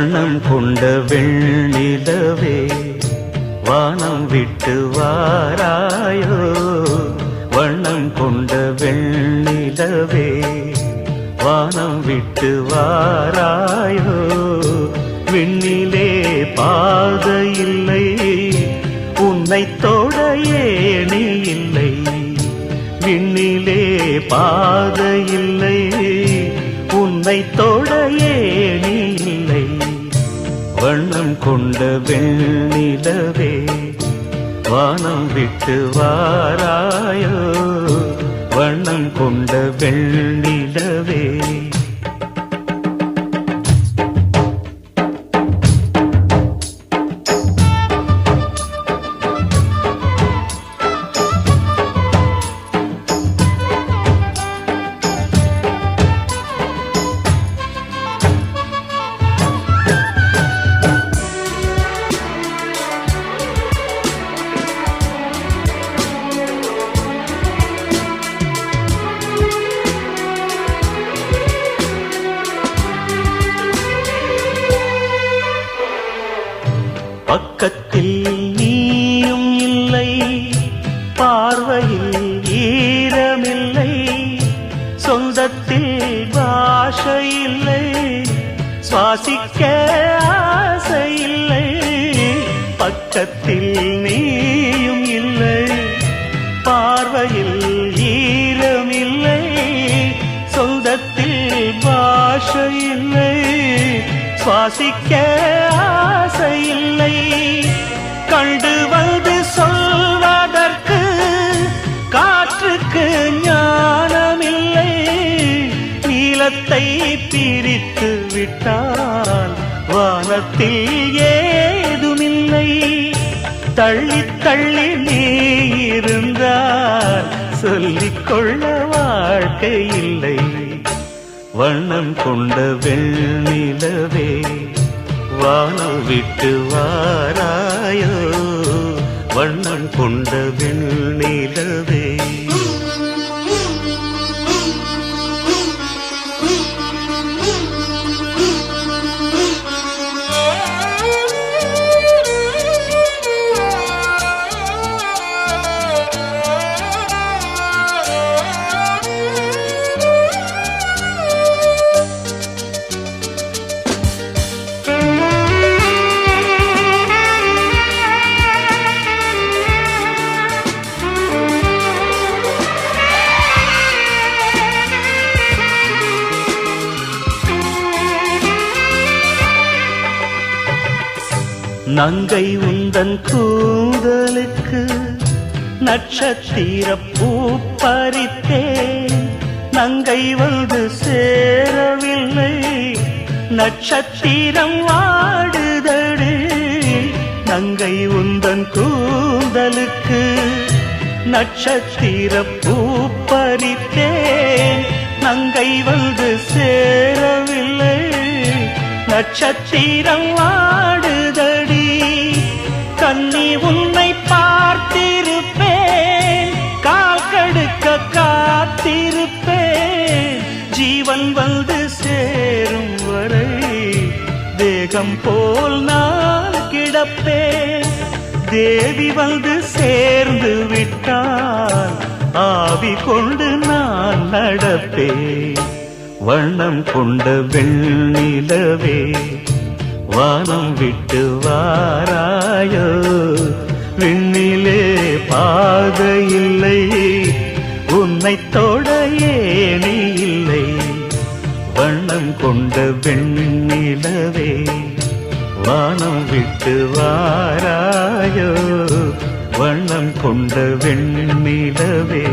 வண்ணம் கொண்ட வெண்ணிலவே வானம் விட்டு வாராயோ. வண்ணம் கொண்ட வெண்ணிலவே வானம் விட்டு வாராயோ. விண்ணிலே பாதையில்லை உன்னை தொட ஏணி இல்லை. விண்ணிலே பாதையில்லை உன்னை தொட ஏணி இல்லை. வண்ணம் கொண்ட வெண்ணிலவே வானம் விட்டு வாராயோ. வண்ணம் கொண்ட வெண்ணிலவே பக்கத்தில் நீயும் இல்லை, பார்வையில் ஈரமில்லை, சொந்தத்தில் பாஷை இல்லை, சுவாசிக்க ஆசையில்லை. பக்கத்தில் நீயும் இல்லை, பார்வையில் ஈரமில்லை, சொந்தத்தில் பாஷை இல்லை, சுவாசிக்க ஆசையில்லை. கண்டு வந்து சொல்வதற்கு காற்றுக்கு ஞானமில்லை. நீலத்தை பிரித்து விட்டால் வானத்தில் ஏதுமில்லை. தள்ளி தள்ளி நீ இருந்தால் சொல்லிக்கொள்ள வாழ்க்கை இல்லை. வண்ணம் கொண்ட வெண்ணிலவே வானம் விட்டு வாராயோ. வண்ணம் கொண்ட வெண்ணிலவே நங்கை உந்தன் கூந்தலுக்கு நட்சத்திர பூ பறித்தேன். நங்கை வந்து சேரவில்லை, நட்சத்திரம் வாடுதடு. நங்கை உந்தன் கூந்தலுக்கு நட்சத்திர பூ பறித்தேன். நங்கை வந்து சேரவில்லை, நட்சத்திரம் வாடுதடி. கண்ணி உன்னை பார்த்திருப்பேன், கால் கடுக்க காத்திருப்பேன். ஜீவன் வந்து சேரும் வரை தேகம் போல் நான் கிடப்பேன். தேவி வந்து சேர்ந்து விட்டால் ஆவி கொண்டு நான் நடப்பேன். வண்ணம் கொண்ட வெண்ணிலவே வானம் விட்டு வாராயோ. விண்ணிலே பாதையில்லை உன்னை தொட ஏணி இல்லை. வண்ணம் கொண்ட வெண்ணிலவே வானம் விட்டு வாராயோ. வண்ணம் கொண்ட வெண்ணிலவே